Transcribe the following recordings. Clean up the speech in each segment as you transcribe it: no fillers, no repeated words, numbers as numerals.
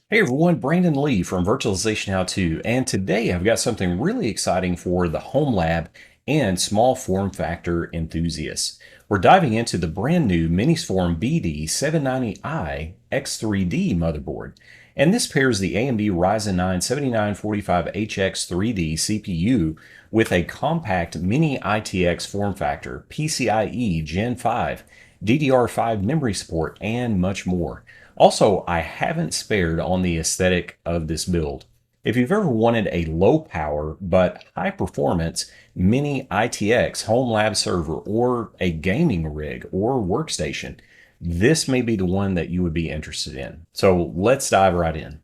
Hey everyone, Brandon Lee from Virtualization How To, and today I've got something really exciting for the home lab and small form factor enthusiasts. We're diving into the brand new Minisforum BD790i X3D motherboard, and this pairs the AMD Ryzen 9 7945H X3D CPU with a compact Mini ITX form factor, PCIe Gen 5, DDR5 memory support, and much more. Also, I haven't spared on the aesthetic of this build. If you've ever wanted a low power but high performance Mini ITX home lab server or a gaming rig or workstation, this may be the one that you would be interested in. So let's dive right in.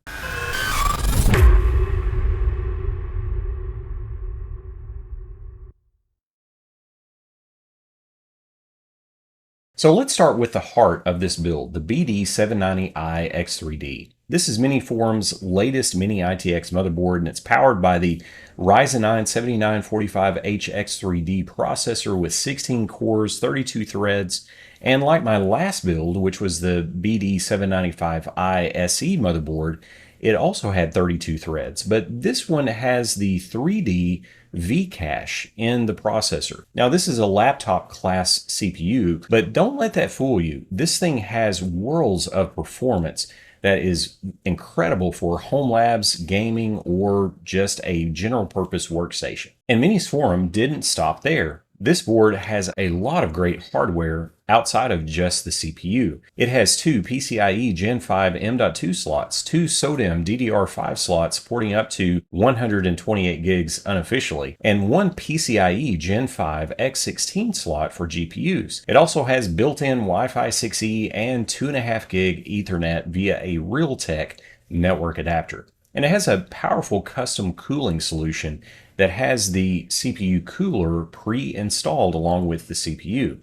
So let's start with the heart of this build, the BD790i X3D. This is Miniforum's latest Mini ITX motherboard, and it's powered by the Ryzen 9 7945H X3D processor with 16 cores, 32 threads, and like my last build, which was the BD795i SE motherboard, it also had 32 threads, but this one has the 3D V-cache in the processor. Now this is a laptop class CPU, but don't let that fool you. This thing has worlds of performance that is incredible for home labs, gaming, or just a general purpose workstation. And Minisforum didn't stop there. This board has a lot of great hardware outside of just the CPU. It has two PCIe Gen 5 M.2 slots, two SODIMM DDR5 slots supporting up to 128 gigs unofficially, and one PCIe Gen 5 X16 slot for GPUs. It also has built-in Wi-Fi 6E and 2.5 gig Ethernet via a Realtek network adapter. And it has a powerful custom cooling solution that has the CPU cooler pre-installed along with the CPU.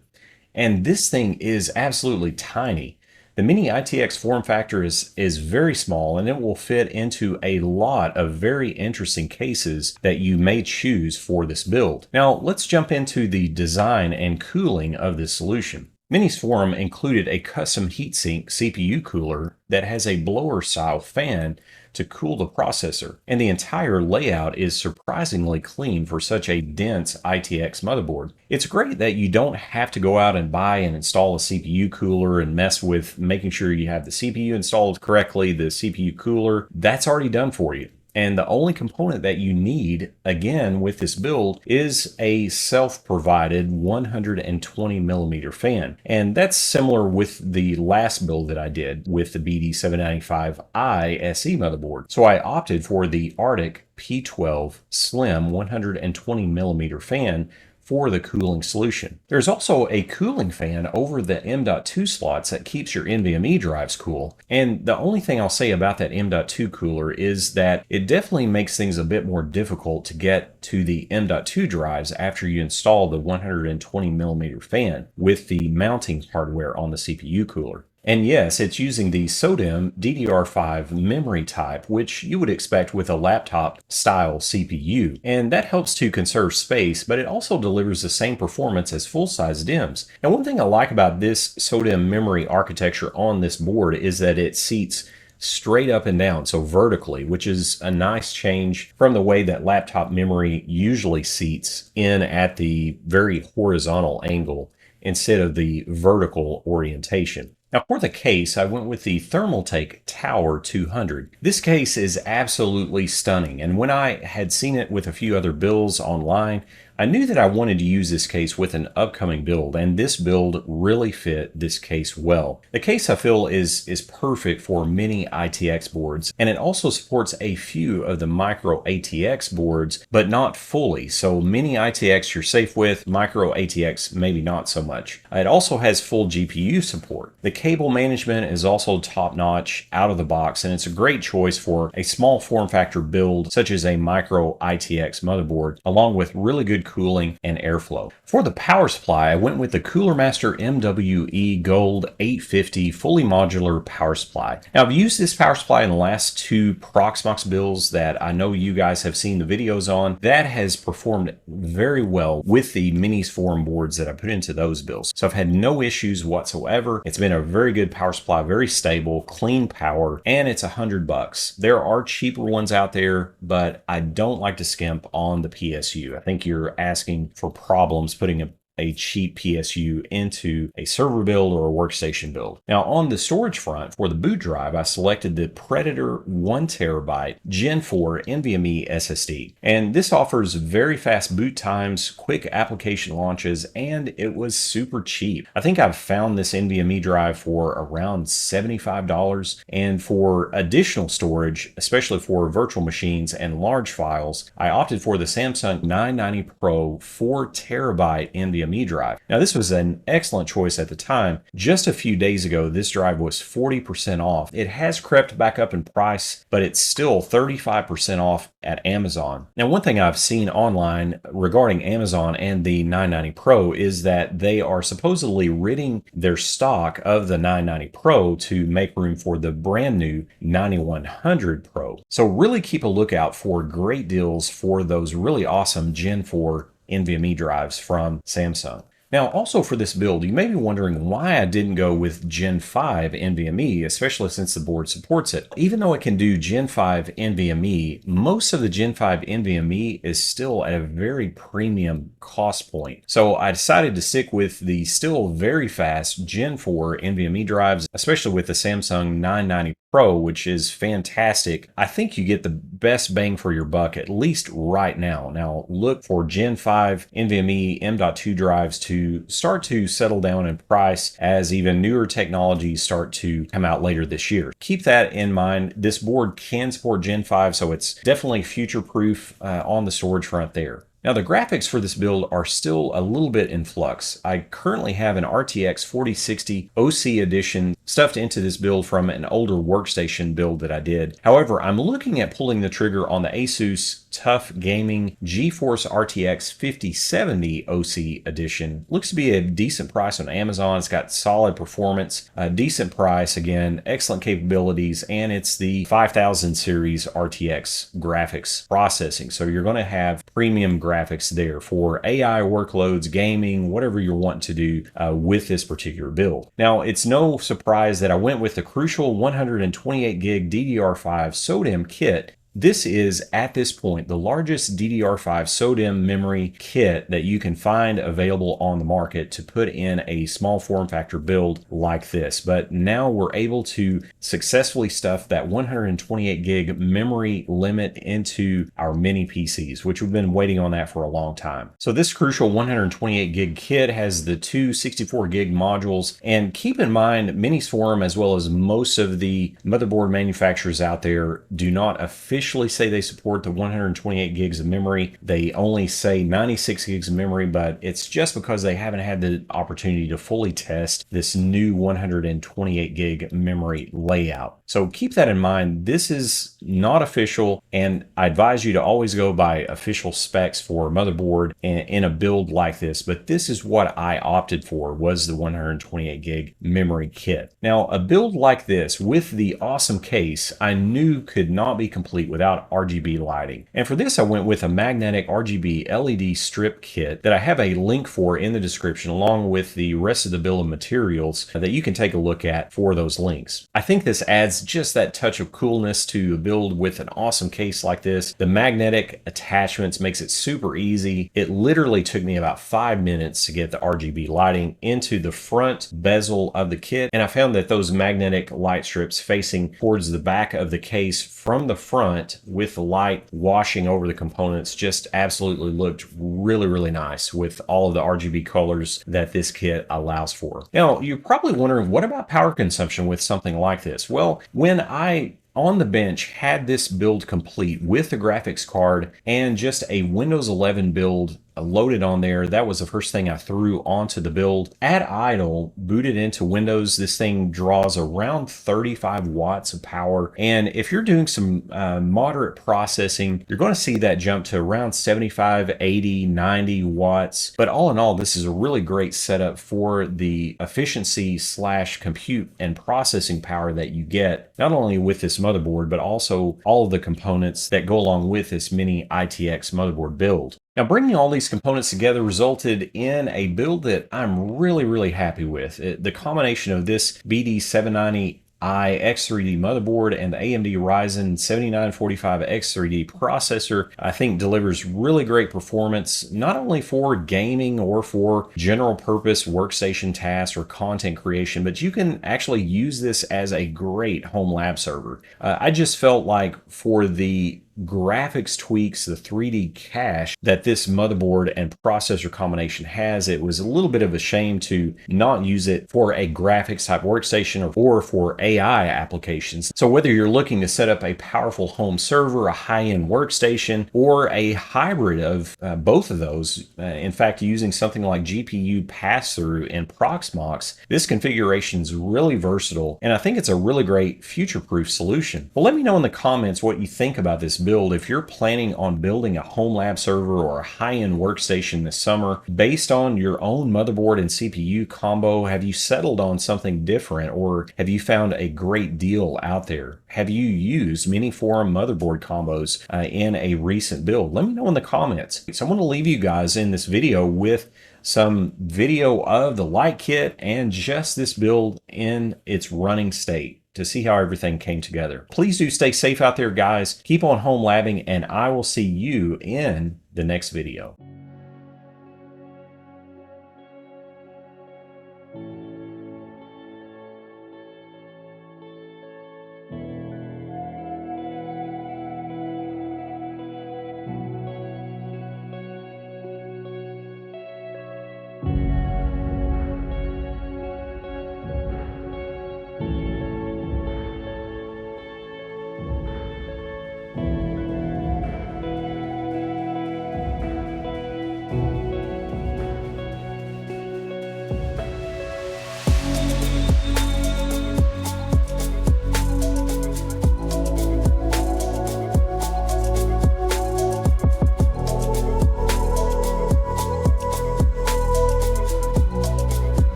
And this thing is absolutely tiny. The Mini ITX form factor is very small, and it will fit into a lot of very interesting cases that you may choose for this build. Now let's jump into the design and cooling of this solution. Minisforum included a custom heatsink CPU cooler that has a blower style fan to cool the processor, and the entire layout is surprisingly clean for such a dense ITX motherboard. It's great that you don't have to go out and buy and install a CPU cooler and mess with making sure you have the CPU installed correctly, the CPU cooler. That's already done for you. And the only component that you need, again, with this build is a self-provided 120 millimeter fan. And that's similar with the last build that I did with the BD795i SE motherboard. So I opted for the Artic P12 slim 120 millimeter fan for the cooling solution. There's also a cooling fan over the M.2 slots that keeps your NVMe drives cool. And the only thing I'll say about that M.2 cooler is that it definitely makes things a bit more difficult to get to the M.2 drives after you install the 120 millimeter fan with the mounting hardware on the CPU cooler. And yes, it's using the SODIMM DDR5 memory type, which you would expect with a laptop style CPU. And that helps to conserve space, but it also delivers the same performance as full-size DIMMs. And one thing I like about this SODIMM memory architecture on this board is that it seats straight up and down, so vertically, which is a nice change from the way that laptop memory usually seats in at the very horizontal angle instead of the vertical orientation. Now for the case, I went with the thermaltake Tower 200. This case is absolutely stunning, and when I had seen it with a few other builds online, I knew that I wanted to use this case with an upcoming build, and this build really fit this case well. The case I feel is perfect for Mini ITX boards, and it also supports a few of the micro ATX boards, but not fully. So Mini ITX you're safe with, micro ATX maybe not so much. It also has full GPU support. The cable management is also top-notch out of the box, and it's a great choice for a small form factor build such as a micro ITX motherboard, along with really good cooling and airflow. For the power supply, I went with the Coolermaster MWE Gold 850 fully modular power supply. Now, I've used this power supply in the last two Proxmox builds that I know you guys have seen the videos on. That has performed very well with the Minisforum boards that I put into those builds. So I've had no issues whatsoever. It's been a very good power supply, very stable, clean power, and it's $100. There are cheaper ones out there, but I don't like to skimp on the PSU. I think you're asking for problems putting a cheap PSU into a server build or a workstation build. Now, on the storage front, for the boot drive, I selected the Predator 1TB Gen5 NVMe SSD. And this offers very fast boot times, quick application launches, and it was super cheap. I think I've found this NVMe drive for around $75. And for additional storage, especially for virtual machines and large files, I opted for the Samsung 990 Pro 4TB NVMe drive. Now, this was an excellent choice at the time. Just a few days ago, this drive was 40% off. It has crept back up in price, but it's still 35% off at Amazon. Now, one thing I've seen online regarding Amazon and the 990 Pro is that they are supposedly ridding their stock of the 990 Pro to make room for the brand new 9100 Pro. So really keep a lookout for great deals for those really awesome Gen 4 NVMe drives from Samsung. Now, also for this build, you may be wondering why I didn't go with Gen 5 NVMe, especially since the board supports it. Even though it can do Gen 5 NVMe, most of the Gen 5 NVMe is still at a very premium cost point. So I decided to stick with the still very fast Gen 4 NVMe drives, especially with the Samsung 990 Pro, which is fantastic. I think you get the best bang for your buck, at least right now. Now, look for Gen 5 NVMe M.2 drives to start to settle down in price as even newer technologies start to come out later this year. Keep that in mind. This board can support Gen 5, so it's definitely future-proof on the storage front there. Now, the graphics for this build are still a little bit in flux. I currently have an RTX 4060 OC edition stuffed into this build from an older workstation build that I did. However, I'm looking at pulling the trigger on the Asus Tough Gaming GeForce RTX 5070 OC edition. Looks to be a decent price on Amazon. It's got solid performance, a decent price, again, excellent capabilities, and it's the 5000 series RTX graphics processing. So you're going to have premium graphics there for AI workloads, gaming, whatever you're wanting to do with this particular build. Now, it's no surprise that I went with the crucial 128 gig DDR5 SODIMM kit. This is, at this point, the largest DDR5 SODIMM memory kit that you can find available on the market to put in a small form factor build like this. But now we're able to successfully stuff that 128 gig memory limit into our mini PCs, which we've been waiting on that for a long time. So this crucial 128 gig kit has the two 64 gig modules. And keep in mind, Minisforum, as well as most of the motherboard manufacturers out there, do not officially say they support the 128 gigs of memory. They only say 96 gigs of memory, but it's just because they haven't had the opportunity to fully test this new 128 gig memory layout. So keep that in mind. This is not official, and I advise you to always go by official specs for motherboard in a build like this, but this is what I opted for, was the 128 gig memory kit. Now, a build like this with the awesome case, I knew could not be complete without RGB lighting. And for this, I went with a magnetic RGB LED strip kit that I have a link for in the description, along with the rest of the bill of materials that you can take a look at for those links. I think this adds just that touch of coolness to a build with an awesome case like this. The magnetic attachments makes it super easy. It literally took me about 5 minutes to get the RGB lighting into the front bezel of the kit, and I found that those magnetic light strips facing towards the back of the case from the front with the light washing over the components just absolutely looked really, really nice with all of the RGB colors that this kit allows for. Now, you're probably wondering, what about power consumption with something like this? Well, when I on the bench had this build complete with the graphics card and just a Windows 11 build loaded on there, that was the first thing I threw onto the build. At idle, booted into Windows, this thing draws around 35 watts of power. And if you're doing some moderate processing, you're going to see that jump to around 75, 80, 90 watts. But all in all, this is a really great setup for the efficiency slash compute and processing power that you get, not only with this motherboard, but also all of the components that go along with this Mini ITX motherboard build. Now, bringing all these components together resulted in a build that I'm really happy with. The combination of this BD790i X3D motherboard and the AMD Ryzen 7945 X3D processor, I think delivers really great performance, not only for gaming or for general purpose workstation tasks or content creation, but you can actually use this as a great home lab server. I just felt like for the graphics tweaks, the 3D cache that this motherboard and processor combination has, it was a little bit of a shame to not use it for a graphics type workstation or for AI applications. So whether you're looking to set up a powerful home server, a high-end workstation, or a hybrid of both of those, in fact using something like GPU pass-through and Proxmox, this configuration is really versatile, and I think it's a really great future-proof solution. Well, let me know in the comments what you think about this build. If you're planning on building a home lab server or a high-end workstation this summer based on your own motherboard and CPU combo, have you settled on something different, or have you found a great deal out there? Have you used Minisforum motherboard combos in a recent build? Let me know in the comments. So I'm going to leave you guys in this video with some video of the light kit and just this build in its running state to see how everything came together. Please do stay safe out there, guys. Keep on home labbing, and I will see you in the next video.